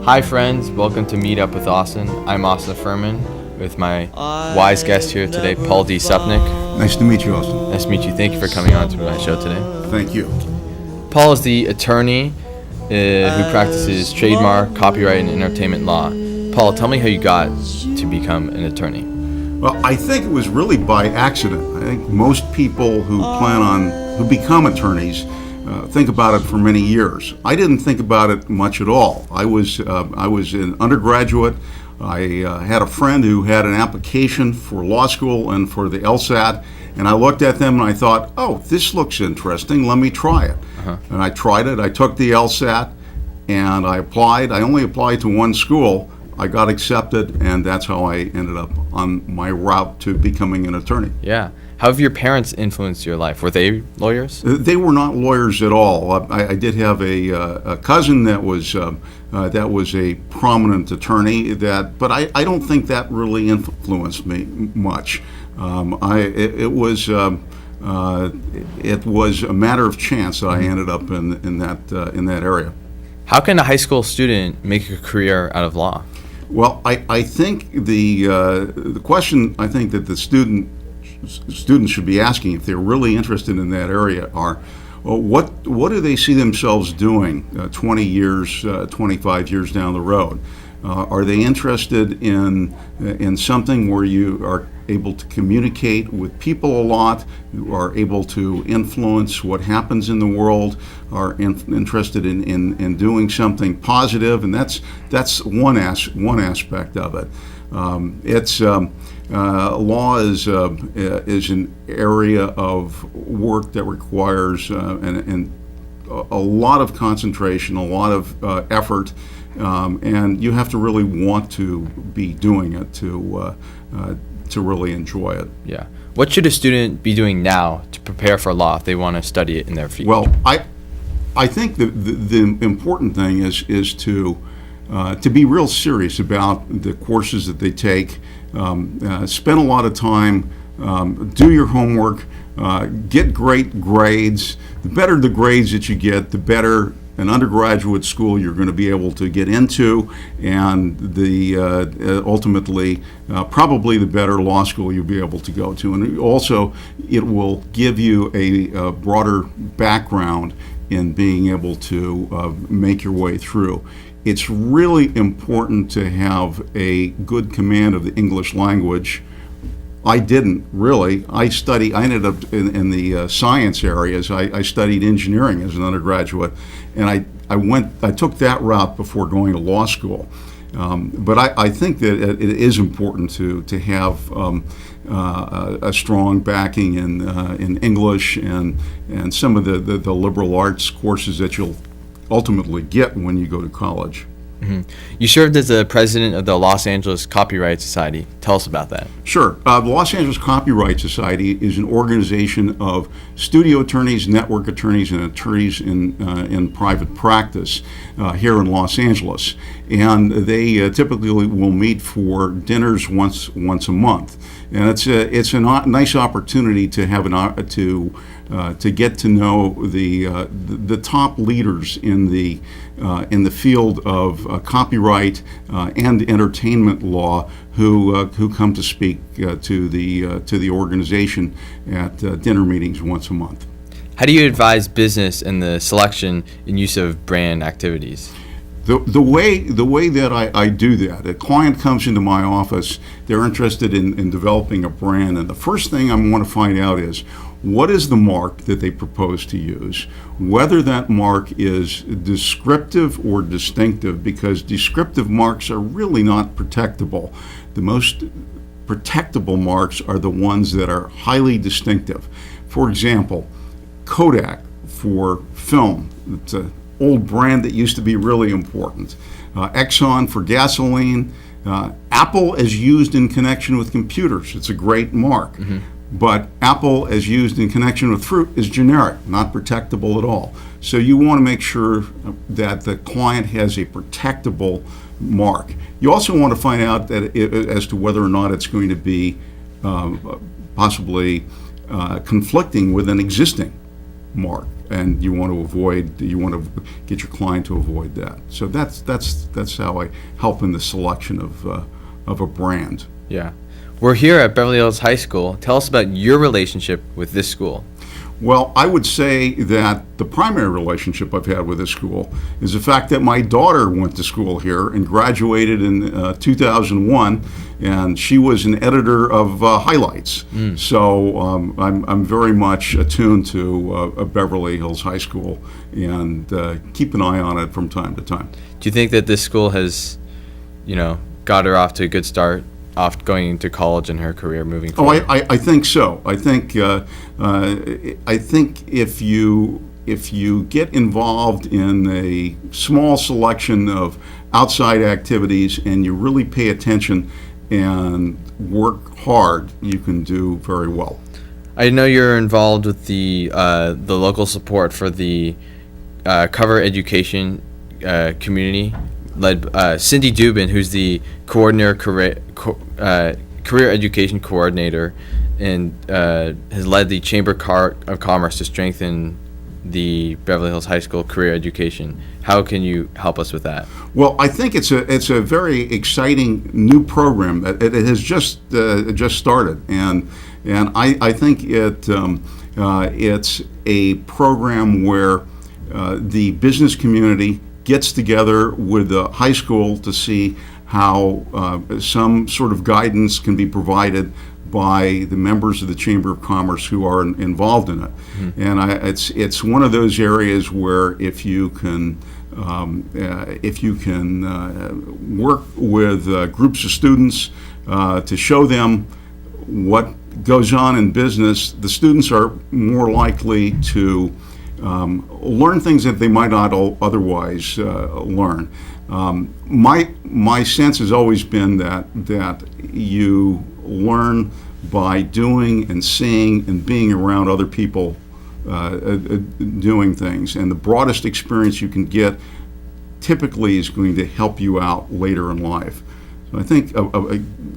Hi friends, welcome to Meet Up with Austin. I'm Austin Furman with my wise guest here today, Paul D. Supnick. Nice to meet you, Austin. Nice to meet you. Thank you for coming on to my show today. Thank you. Paul is the attorney who practices trademark, copyright, and entertainment law. Paul, tell me how you got to become an attorney. Well, I think it was really by accident. I think most people who become attorneys think about it for many years. I didn't think about it much at all. I was an undergraduate. I had a friend who had an application for law school and for the LSAT, and I looked at them and I thought, oh, this looks interesting, let me try it. And I tried it. I took the LSAT and I applied. I only applied to one school. I got accepted, and that's how I ended up on my route to becoming an attorney. Yeah. How have your parents influenced your life? Were they lawyers? They were not lawyers at all. I did have a cousin that was a prominent attorney. But I don't think that really influenced me much. It was a matter of chance that I ended up in that area. How can a high school student make a career out of law? Well, I think the question I think that the students should be asking, if they're really interested in that area, are, well, what do they see themselves doing 20 years, 25 years down the road? Are they interested in something where you are able to communicate with people a lot, are able to influence what happens in the world, are interested in doing something positive? And that's one aspect of it. Law is an area of work that requires a lot of concentration, a lot of effort, and you have to really want to be doing it to really enjoy it. Yeah. What should a student be doing now to prepare for law if they want to study it in their field? Well, I think the important thing is to be real serious about the courses that they take. Spend a lot of time, do your homework, get great grades. The better the grades that you get, the better an undergraduate school you're going to be able to get into, and ultimately probably the better law school you'll be able to go to. And also, it will give you a broader background in being able to make your way through. It's really important to have a good command of the English language. I didn't really. I ended up in the science areas. I studied engineering as an undergraduate, and I took that route before going to law school. But I think that it is important to have a strong backing in English and some of the liberal arts courses that you'll ultimately get when you go to college. Mm-hmm. You served as the president of the Los Angeles Copyright Society. Tell us about that. Sure. The Los Angeles Copyright Society is an organization of studio attorneys, network attorneys, and attorneys in private practice here in Los Angeles. And they typically will meet for dinners once a month. And it's a nice opportunity to have to get to know the top leaders in the field of copyright and entertainment law who come to speak to the organization at dinner meetings once a month. How do you advise business in the selection and use of brand activities? The way that I do that, a client comes into my office, they're interested in developing a brand, and the first thing I want to find out is, what is the mark that they propose to use? Whether that mark is descriptive or distinctive, because descriptive marks are really not protectable. The most protectable marks are the ones that are highly distinctive. For example, Kodak for film. It's an old brand that used to be really important. Exxon for gasoline. Apple as used in connection with computers. It's a great mark. Mm-hmm. But Apple as used in connection with fruit is generic, not protectable at all. So you want to make sure that the client has a protectable mark. You also want to find out that as to whether or not it's going to be possibly conflicting with an existing mark. and you want to get your client to avoid that. So that's how I help in the selection of a brand. Yeah. We're here at Beverly Hills High School. Tell us about your relationship with this school. Well, I would say that the primary relationship I've had with this school is the fact that my daughter went to school here and graduated in 2001, and she was an editor of highlights. So I'm very much attuned to Beverly Hills High School and keep an eye on it from time to time. Do you think that this school has, got her off to a good start, off going into college and her career moving forward? I think so. I think if you get involved in a small selection of outside activities and you really pay attention and work hard, you can do very well. I know you're involved with the local support for the cover education community, led Cindy Dubin, who's the career education coordinator, and has led the Chamber of Commerce to strengthen the Beverly Hills High School career education. How can you help us with that? Well, I think it's a very exciting new program. It has just started, and I think it's a program where the business community gets together with the high school to see how some sort of guidance can be provided by the members of the Chamber of Commerce who are involved in it. And it's one of those areas where if you can work with groups of students to show them what goes on in business, the students are more likely to learn things that they might not otherwise learn. My sense has always been that you learn by doing and seeing and being around other people doing things, and the broadest experience you can get typically is going to help you out later in life. So I think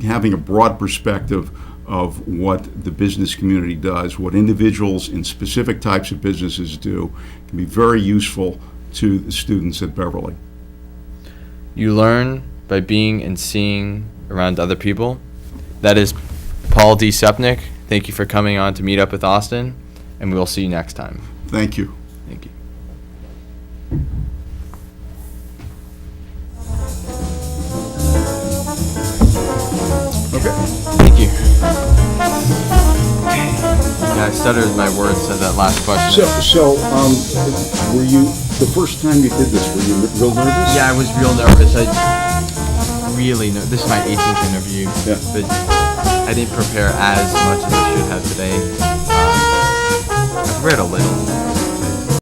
having a broad perspective of what the business community does, what individuals in specific types of businesses do, can be very useful to the students at Beverly. You learn by being and seeing around other people. That is Paul D. Sepnick. Thank you for coming on to Meet Up with Austin, and we will see you next time. Thank you. Thank you. Okay. Thank you. Yeah, I stuttered my words at that last question. So, were you, the first time you did this, were you real nervous? Yeah, I was real nervous. This is my 18th interview, but I didn't prepare as much as I should have today. I've read a little.